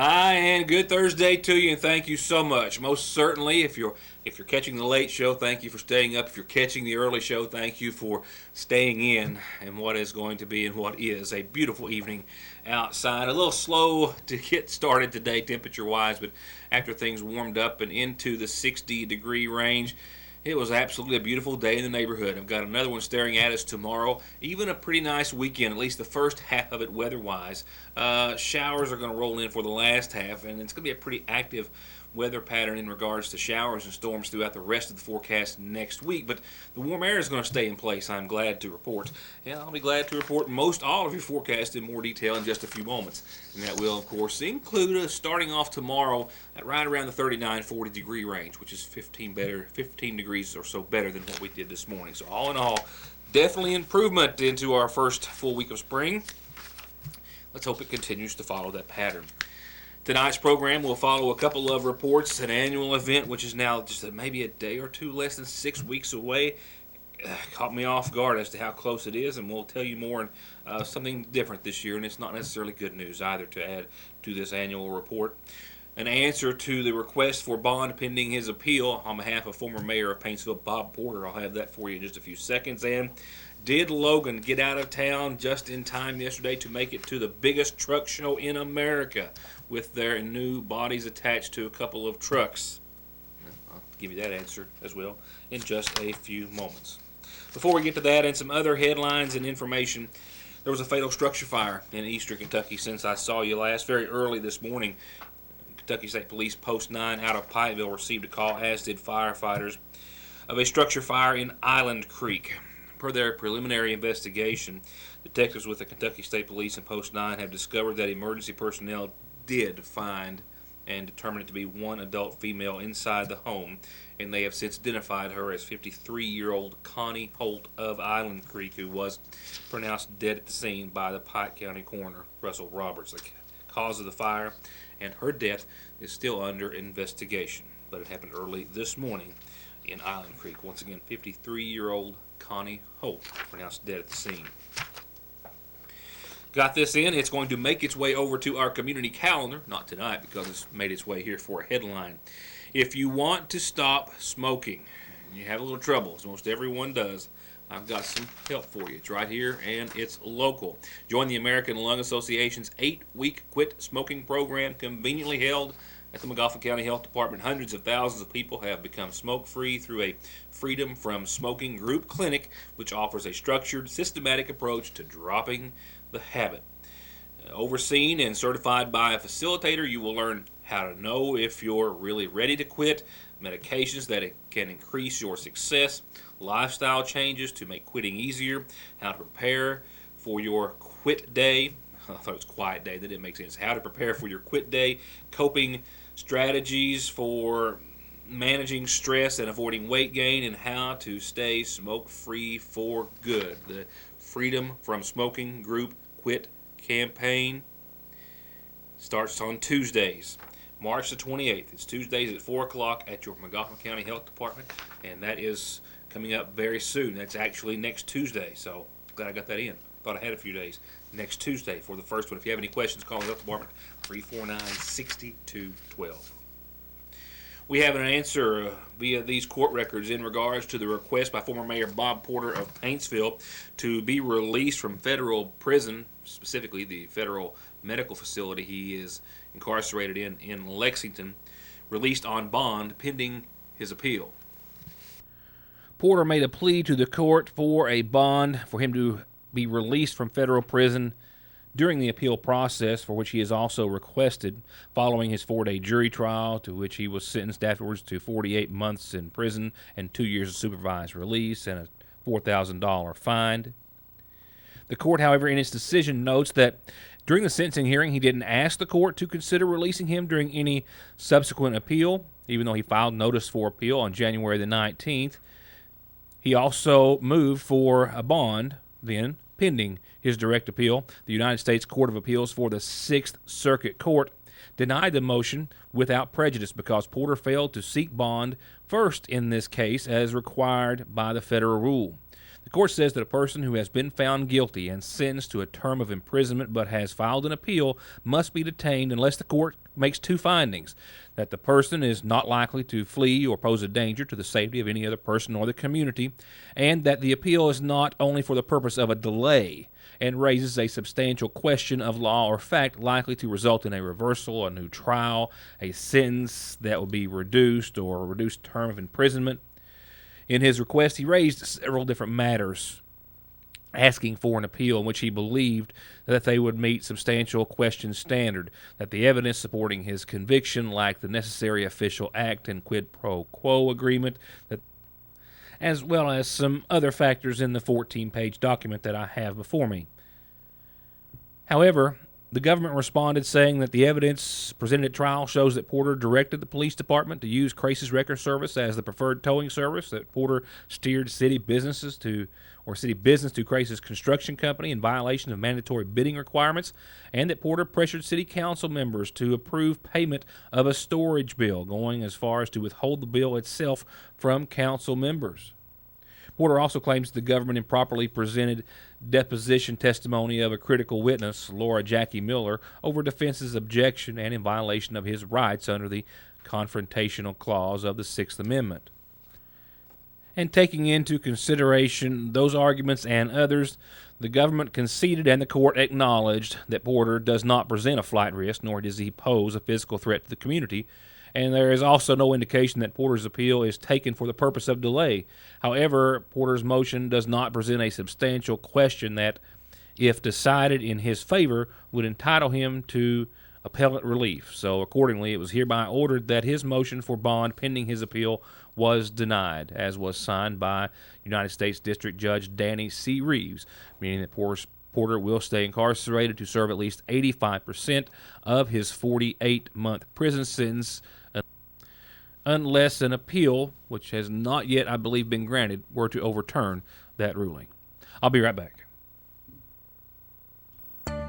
Hi, and good Thursday to you, and thank you so much. Most certainly, if you're catching the late show, thank you for staying up. If you're catching the early show, thank you for staying in what is going to be and what is a beautiful evening outside. A little slow to get started today, temperature-wise, but after things warmed up and into the 60-degree range, it was absolutely a beautiful day in the neighborhood. I've got another one staring at us tomorrow. Even a pretty nice weekend, at least the first half of it weather-wise. Showers are going to roll in for the last half, and it's going to be a pretty active weather pattern in regards to showers and storms throughout the rest of the forecast next week. But the warm air is going to stay in place, I'm glad to report. And I'll be glad to report most all of your forecast in more detail in just a few moments. And that will, of course, include us starting off tomorrow at right around the 39-40 degree range, which is 15 degrees or so better than what we did this morning. So all in all, definitely improvement into our first full week of spring. Let's hope it continues to follow that pattern. Tonight's program will follow a couple of reports, an annual event, which is now just maybe a day or two less than 6 weeks away. Caught me off guard as to how close it is, and we'll tell you more on something different this year, and it's not necessarily good news either to add to this annual report. An answer to the request for bond pending his appeal on behalf of former mayor of Paintsville, Bob Porter. I'll have that for you in just a few seconds. And did Logan get out of town just in time yesterday to make it to the biggest truck show in America with their new bodies attached to a couple of trucks? I'll give you that answer as well in just a few moments. Before we get to that and some other headlines and information, there was a fatal structure fire in eastern Kentucky since I saw you last. Very early this morning, Kentucky State Police Post 9 out of Pikeville received a call, as did firefighters, of a structure fire in Island Creek. Per their preliminary investigation, detectives with the Kentucky State Police and Post 9 have discovered that emergency personnel did find and determine it to be one adult female inside the home, and they have since identified her as 53-year-old Connie Holt of Island Creek, who was pronounced dead at the scene by the Pike County coroner, Russell Roberts. The cause of the fire and her death is still under investigation, but it happened early this morning in Island Creek. Once again, 53-year-old Connie Holt, pronounced dead at the scene. Got this in. It's going to make its way over to our community calendar. Not tonight, because it's made its way here for a headline. If you want to stop smoking, and you have a little trouble, as most everyone does, I've got some help for you. It's right here, and it's local. Join the American Lung Association's 8-week quit smoking program, conveniently held at the McGoffin County Health Department. Hundreds of thousands of people have become smoke-free through a Freedom from Smoking group clinic, which offers a structured, systematic approach to dropping the habit. Overseen and certified by a facilitator, you will learn how to know if you're really ready to quit, medications that can increase your success, lifestyle changes to make quitting easier, how to prepare for your quit day. I thought it was quiet day. That didn't make sense. How to prepare for your quit day, coping strategies for managing stress and avoiding weight gain, and how to stay smoke-free for good. The Freedom from Smoking Group Quit campaign starts on Tuesdays, March the 28th. It's Tuesdays at 4 o'clock at your McGoffin County Health Department, and that is coming up very soon. That's actually next Tuesday, so glad I got that in. Thought I had a few days. Next Tuesday for the first one. If you have any questions, call the Health Department, 349-6212. We have an answer via these court records in regards to the request by former Mayor Bob Porter of Paintsville to be released from federal prison, specifically the federal medical facility he is incarcerated in Lexington, released on bond pending his appeal. Porter made a plea to the court for a bond for him to be released from federal prison during the appeal process, for which he has also requested, following his 4-day jury trial, to which he was sentenced afterwards to 48 months in prison and 2 years of supervised release and a $4,000 fine. The court, however, in its decision notes that during the sentencing hearing, he didn't ask the court to consider releasing him during any subsequent appeal, even though he filed notice for appeal on January the 19th. He also moved for a bond then, pending his direct appeal. The United States Court of Appeals for the 6th Circuit Court denied the motion without prejudice because Porter failed to seek bond first in this case as required by the federal rule. The court says that a person who has been found guilty and sentenced to a term of imprisonment but has filed an appeal must be detained unless the court makes two findings: that the person is not likely to flee or pose a danger to the safety of any other person or the community, and that the appeal is not only for the purpose of a delay and raises a substantial question of law or fact likely to result in a reversal, a new trial, a sentence that will be reduced, or a reduced term of imprisonment. In his request, he raised several different matters asking for an appeal in which he believed that they would meet substantial question standard, that the evidence supporting his conviction lacked the necessary official act and quid pro quo agreement, that, as well as some other factors in the 14-page document that I have before me. However, the government responded saying that the evidence presented at trial shows that Porter directed the police department to use Crisis Wrecker Service as the preferred towing service, that Porter steered city business to Crisis Construction Company in violation of mandatory bidding requirements, and that Porter pressured city council members to approve payment of a storage bill, going as far as to withhold the bill itself from council members. Porter also claims the government improperly presented deposition testimony of a critical witness, Laura Jackie Miller, over defense's objection and in violation of his rights under the Confrontational Clause of the Sixth Amendment. And taking into consideration those arguments and others, the government conceded and the court acknowledged that Porter does not present a flight risk, nor does he pose a physical threat to the community, and there is also no indication that Porter's appeal is taken for the purpose of delay. However, Porter's motion does not present a substantial question that, if decided in his favor, would entitle him to appellate relief. So accordingly, it was hereby ordered that his motion for bond pending his appeal was denied, as was signed by United States District Judge Danny C. Reeves, meaning that Porter will stay incarcerated to serve at least 85% of his 48-month prison sentence unless an appeal, which has not yet, I believe, been granted, were to overturn that ruling. I'll be right back.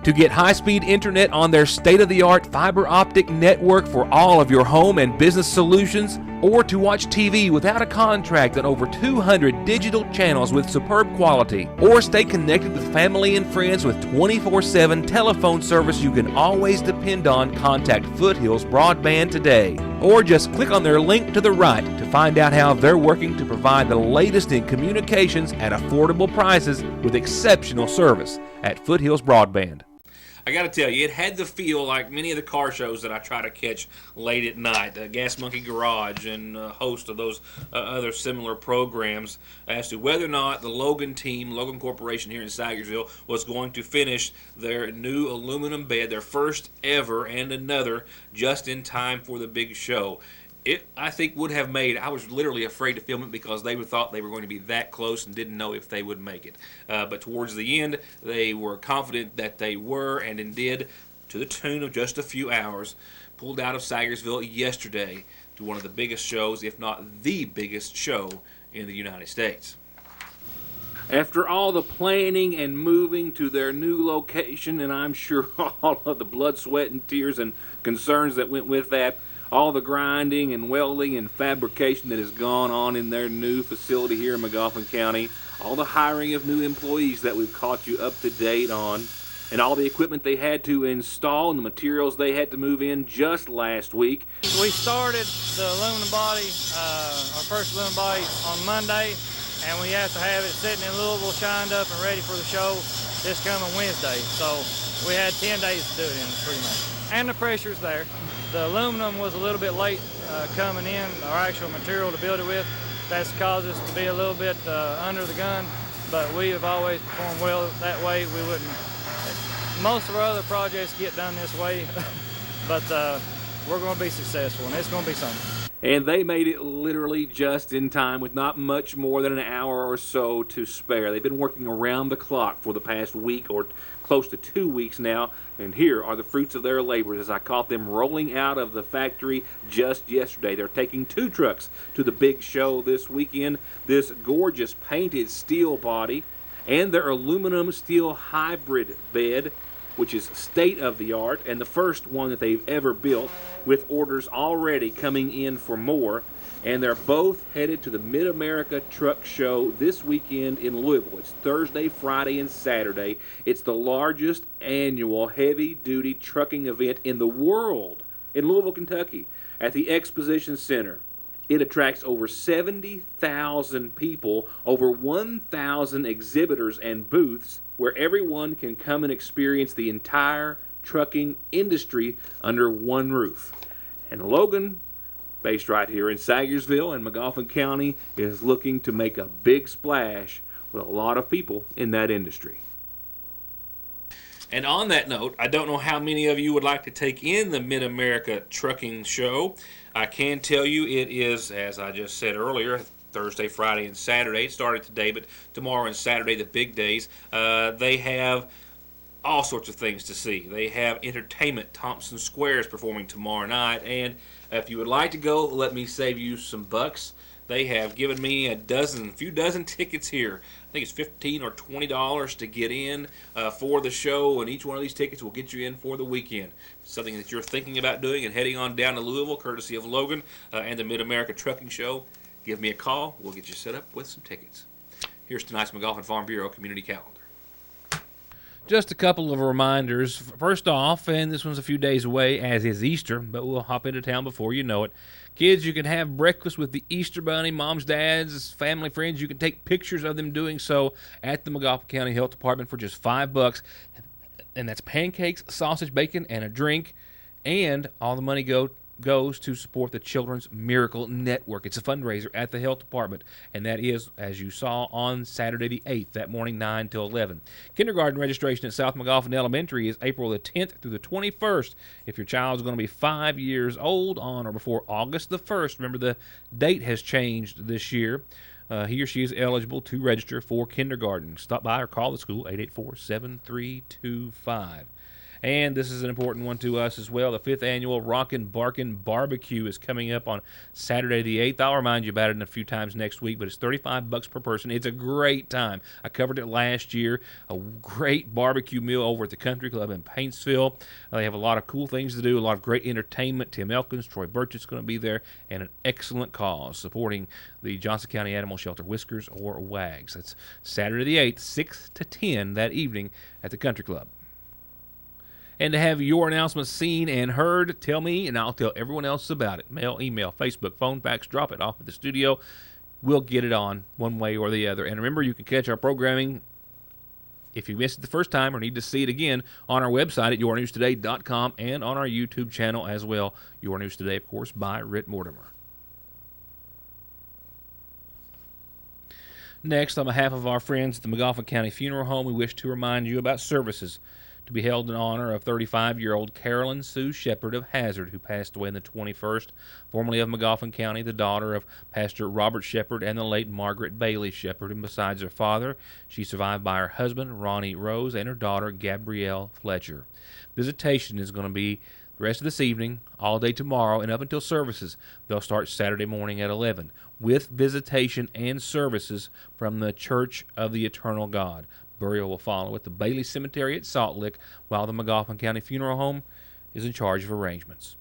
To get high-speed internet on their state-of-the-art fiber optic network for all of your home and business solutions, or to watch TV without a contract on over 200 digital channels with superb quality, or stay connected with family and friends with 24/7 telephone service you can always depend on, contact Foothills Broadband today. Or just click on their link to the right to find out how they're working to provide the latest in communications at affordable prices with exceptional service at Foothills Broadband. I got to tell you, it had the feel like many of the car shows that I try to catch late at night, Gas Monkey Garage and a host of those other similar programs, as to whether or not the Logan Corporation here in Sagersville, was going to finish their new aluminum bed, their first ever, and another, just in time for the big show. It, I think, would have made, I was literally afraid to film it because they thought they were going to be that close and didn't know if they would make it. But towards the end, they were confident that they were, and indeed, to the tune of just a few hours, pulled out of Sagersville yesterday to one of the biggest shows, if not the biggest show in the United States. After all the planning and moving to their new location, and I'm sure all of the blood, sweat, and tears and concerns that went with that, all the grinding and welding and fabrication that has gone on in their new facility here in McGoffin County, all the hiring of new employees that we've caught you up to date on, and all the equipment they had to install and the materials they had to move in just last week. We started the aluminum body, our first aluminum body on Monday, and we have to have it sitting in Louisville, shined up and ready for the show this coming Wednesday. So we had 10 days to do it in, pretty much. And the pressure's there. The aluminum was a little bit late coming in, our actual material to build it with. That's caused us to be a little bit under the gun, but we have always performed well that way. We wouldn't. Most of our other projects get done this way, but we're going to be successful, and it's going to be something. And they made it literally just in time with not much more than an hour or so to spare. They've been working around the clock for the past week or close to 2 weeks now, and here are the fruits of their labors as I caught them rolling out of the factory just yesterday. They're taking 2 trucks to the big show this weekend, this gorgeous painted steel body and their aluminum steel hybrid bed, which is state-of-the-art and the first one that they've ever built, with orders already coming in for more. And they're both headed to the Mid-America Truck Show this weekend in Louisville. It's Thursday, Friday, and Saturday. It's the largest annual heavy-duty trucking event in the world. in Louisville, Kentucky, at the Exposition Center. It attracts over 70,000 people, over 1,000 exhibitors and booths, where everyone can come and experience the entire trucking industry under one roof. And Logan, based right here in Sagersville and Magoffin County, is looking to make a big splash with a lot of people in that industry. And on that note, I don't know how many of you would like to take in the Mid-America Trucking Show. I can tell you it is, as I just said earlier, Thursday, Friday, and Saturday. It started today, but tomorrow and Saturday, the big days. They have all sorts of things to see. They have entertainment. Thompson Square is performing tomorrow night. And if you would like to go, let me save you some bucks. They have given me a few dozen tickets here. I think it's $15 or $20 to get in for the show, and each one of these tickets will get you in for the weekend. Something that you're thinking about doing and heading on down to Louisville, courtesy of Logan and the Mid-America Trucking Show, give me a call. We'll get you set up with some tickets. Here's tonight's Magoffin Farm Bureau Community Calendar. Just a couple of reminders. First off, and this one's a few days away, as is Easter, but we'll hop into town before you know it. Kids, you can have breakfast with the Easter Bunny, moms, dads, family, friends. You can take pictures of them doing so at the Magoffin County Health Department for just $5. And that's pancakes, sausage, bacon, and a drink. And all the money goes to support the Children's Miracle Network. It's a fundraiser at the health department, and that is, as you saw, on Saturday the 8th, that morning, 9 till 11. Kindergarten registration at South Magoffin Elementary is April the 10th through the 21st. If your child is going to be 5 years old on or before August the 1st, remember the date has changed this year, he or she is eligible to register for kindergarten. Stop by or call the school, 884-7325. And this is an important one to us as well. The 5th annual Rockin' Barkin' Barbecue is coming up on Saturday the 8th. I'll remind you about it in a few times next week, but it's $35 per person. It's a great time. I covered it last year. A great barbecue meal over at the Country Club in Paintsville. They have a lot of cool things to do, a lot of great entertainment. Tim Elkins, Troy Birch is going to be there, and an excellent cause supporting the Johnson County Animal Shelter, Whiskers or Wags. That's Saturday the 8th, 6 to 10 that evening at the Country Club. And to have your announcements seen and heard, tell me and I'll tell everyone else about it. Mail, email, Facebook, phone, fax, drop it off at the studio. We'll get it on one way or the other. And remember, you can catch our programming if you missed it the first time or need to see it again on our website at yournewstoday.com and on our YouTube channel as well. Your News Today, of course, by Ritt Mortimer. Next, on behalf of our friends at the Magoffin County Funeral Home, we wish to remind you about services to be held in honor of 35-year-old Carolyn Sue Shepard of Hazard, who passed away on the 21st, formerly of Magoffin County, the daughter of Pastor Robert Shepard and the late Margaret Bailey Shepard. And besides her father, she's survived by her husband, Ronnie Rose, and her daughter, Gabrielle Fletcher. Visitation is going to be the rest of this evening, all day tomorrow, and up until services. They'll start Saturday morning at 11, with visitation and services from the Church of the Eternal God. Burial will follow at the Bailey Cemetery at Salt Lick, while the Magoffin County Funeral Home is in charge of arrangements.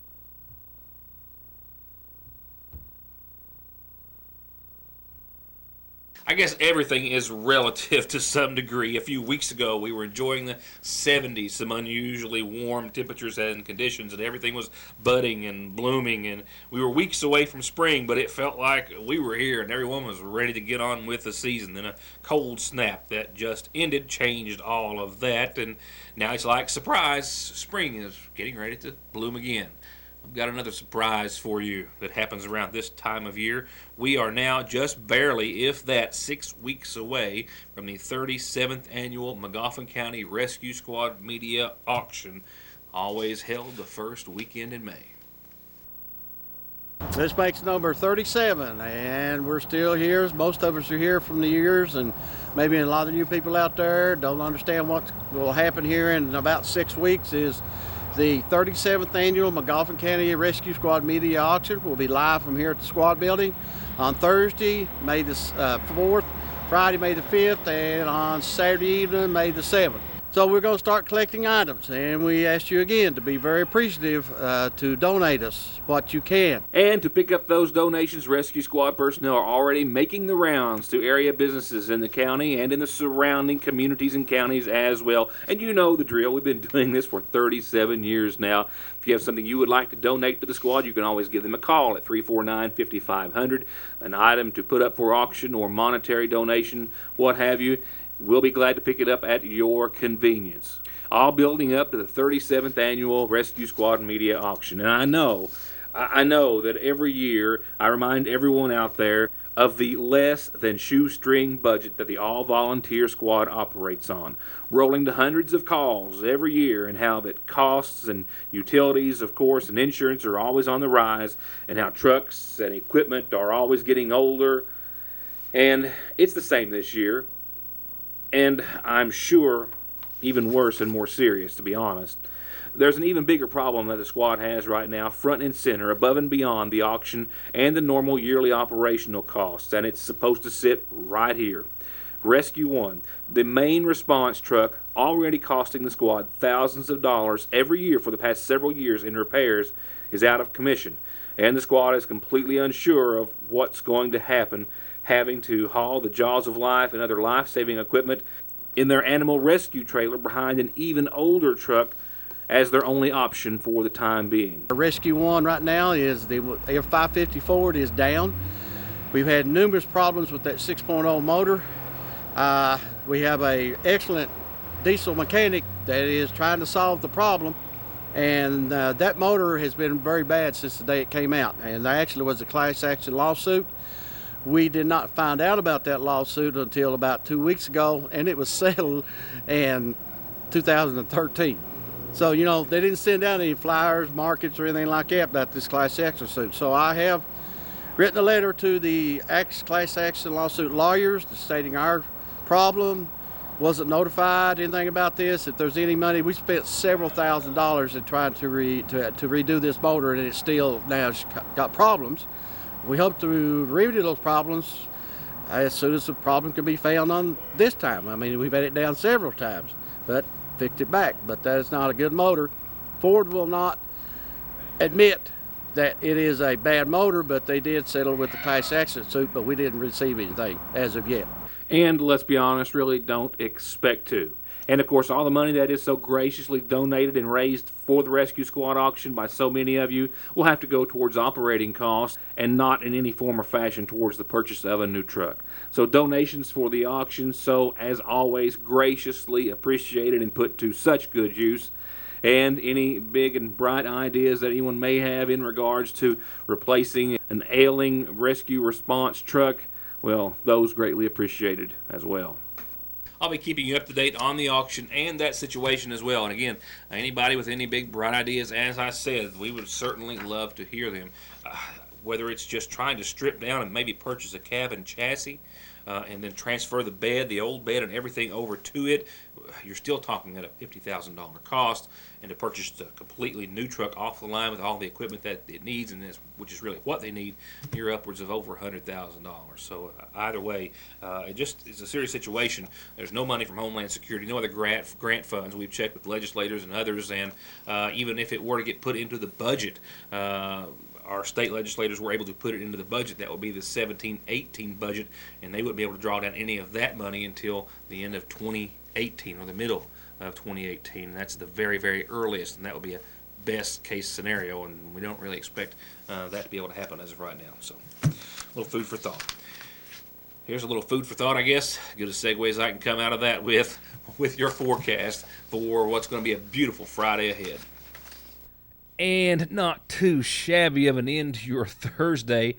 I guess everything is relative to some degree. A few weeks ago, we were enjoying the 70s, some unusually warm temperatures and conditions, and everything was budding and blooming, and we were weeks away from spring, but it felt like we were here, and everyone was ready to get on with the season. Then a cold snap that just ended changed all of that, and now it's like, surprise, spring is getting ready to bloom again. I've got another surprise for you that happens around this time of year. We are now just barely, if that, 6 weeks away from the 37th annual Magoffin County Rescue Squad Media Auction, always held the first weekend in May. This makes number 37, and we're still here. Most of us are here from the years, and maybe a lot of new people out there don't understand what will happen here in about 6 weeks is the 37th annual Magoffin County Rescue Squad Media Auction will be live from here at the squad building on Thursday, May the 4th, Friday, May the 5th, and on Saturday evening, May the 7th. So we're going to start collecting items, and we ask you again to be very appreciative to donate us what you can. And to pick up those donations, rescue squad personnel are already making the rounds to area businesses in the county and in the surrounding communities and counties as well. And you know the drill. We've been doing this for 37 years now. If you have something you would like to donate to the squad, you can always give them a call at 349-5500. An item to put up for auction or monetary donation, what have you. We'll be glad to pick it up at your convenience. All building up to the 37th annual Rescue Squad Media Auction. And I know that every year I remind everyone out there of the less than shoestring budget that the all-volunteer squad operates on, rolling to hundreds of calls every year, and how that costs and utilities, of course, and insurance are always on the rise, and how trucks and equipment are always getting older. And it's the same this year. And I'm sure even worse and more serious, to be honest. There's an even bigger problem that the squad has right now, front and center, above and beyond the auction and the normal yearly operational costs, and it's supposed to sit right here. Rescue One, the main response truck, already costing the squad thousands of dollars every year for the past several years in repairs, is out of commission, and the squad is completely unsure of what's going to happen, having to haul the Jaws of Life and other life-saving equipment in their animal rescue trailer behind an even older truck as their only option for the time being. Rescue One right now is the F550 Ford is down. We've had numerous problems with that 6.0 motor. We have an excellent diesel mechanic that is trying to solve the problem, and that motor has been very bad since the day it came out, and there actually was a class action lawsuit. We did not find out about that lawsuit until about 2 weeks ago, and it was settled in 2013. So, you know, they didn't send out any flyers, markets, or anything like that about this class action suit. So I have written a letter to the class action lawsuit lawyers stating our problem, wasn't notified, anything about this. If there's any money, we spent several $1,000s in trying to redo this motor, and it's still now got problems. We hope to remedy those problems as soon as the problem can be found on this time. I mean, we've had it down several times, but fixed it back. But that is not a good motor. Ford will not admit that it is a bad motor, but they did settle with the class action suit, but we didn't receive anything as of yet. And let's be honest, really don't expect to. And of course, all the money that is so graciously donated and raised for the Rescue Squad auction by so many of you will have to go towards operating costs and not in any form or fashion towards the purchase of a new truck. So donations for the auction, so as always, graciously appreciated and put to such good use. And any big and bright ideas that anyone may have in regards to replacing an ailing rescue response truck, well, those greatly appreciated as well. I'll be keeping you up to date on the auction and that situation as well. And again, anybody with any big bright ideas, as I said, we would certainly love to hear them. Whether it's just trying to strip down and maybe purchase a cabin chassis and then transfer the bed, the old bed and everything over to it, you're still talking at a $50,000 cost. And to purchase a completely new truck off the line with all the equipment that it needs, and which is really what they need, you're upwards of over $100,000. So either way, it's a serious situation. There's no money from Homeland Security, no other grant funds. We've checked with legislators and others, and even if it were to get put into the budget, our state legislators were able to put it into the budget. That would be the 17-18 budget, and they wouldn't be able to draw down any of that money until the end of 2018 or the middle of 2018. That's the very, very earliest, and that would be a best case scenario, and we don't really expect that to be able to happen as of right now. So a little food for thought. Here's a little food for thought, I guess. Good a segue as I can come out of that with your forecast for what's going to be a beautiful Friday ahead. And not too shabby of an end to your Thursday.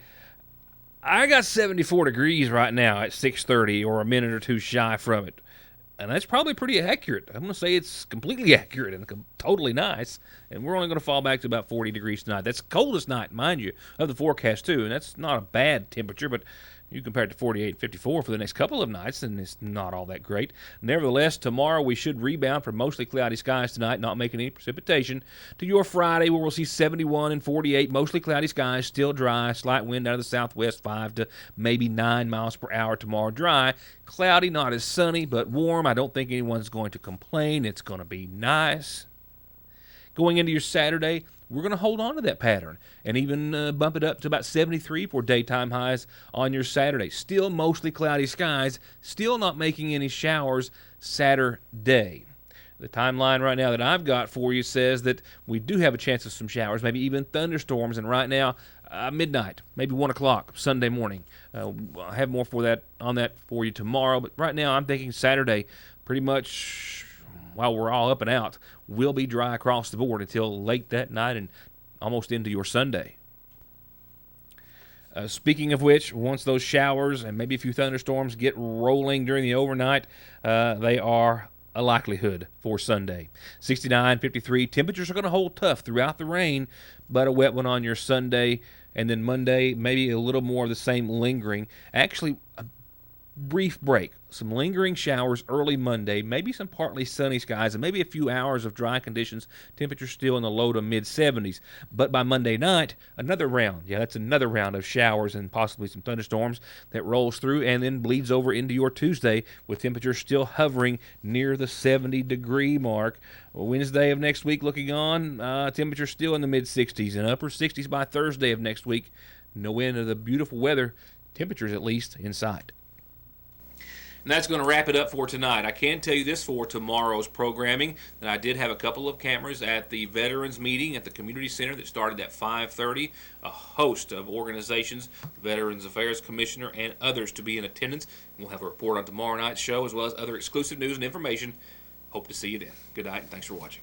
I got 74 degrees right now at 6:30, or a minute or two shy from it. And that's probably pretty accurate. I'm going to say it's completely accurate and totally nice. And we're only going to fall back to about 40 degrees tonight. That's the coldest night, mind you, of the forecast, too. And that's not a bad temperature, but You compare it to 48 and 54 for the next couple of nights, and it's not all that great. Nevertheless, tomorrow we should rebound from mostly cloudy skies tonight, not making any precipitation, to your Friday where we'll see 71 and 48, mostly cloudy skies, still dry, slight wind out of the southwest, 5 to maybe 9 miles per hour tomorrow, dry. Cloudy, not as sunny, but warm. I don't think anyone's going to complain. It's going to be nice. Going into your Saturday, we're going to hold on to that pattern and even bump it up to about 73 for daytime highs on your Saturday. Still mostly cloudy skies, still not making any showers Saturday. The timeline right now that I've got for you says that we do have a chance of some showers, maybe even thunderstorms, and right now, midnight, maybe 1 o'clock Sunday morning. I'll have more on that for you tomorrow, but right now I'm thinking Saturday pretty much while we're all up and out, will be dry across the board until late that night and almost into your Sunday. Speaking of which, once those showers and maybe a few thunderstorms get rolling during the overnight, they are a likelihood for Sunday. 69, 53. Temperatures are going to hold tough throughout the rain, but a wet one on your Sunday. And then Monday, maybe a little more of the same lingering. Actually, a brief break. Some lingering showers early Monday, maybe some partly sunny skies, and maybe a few hours of dry conditions. Temperatures still in the low to mid-70s. But by Monday night, another round. Yeah, that's another round of showers and possibly some thunderstorms that rolls through and then bleeds over into your Tuesday with temperatures still hovering near the 70-degree mark. Wednesday of next week looking on, temperatures still in the mid-60s and upper 60s by Thursday of next week. No end of the beautiful weather, temperatures at least in sight. And that's going to wrap it up for tonight. I can tell you this for tomorrow's programming, that I did have a couple of cameras at the Veterans Meeting at the Community Center that started at 5:30. A host of organizations, the Veterans Affairs Commissioner, and others to be in attendance. We'll have a report on tomorrow night's show as well as other exclusive news and information. Hope to see you then. Good night, and thanks for watching.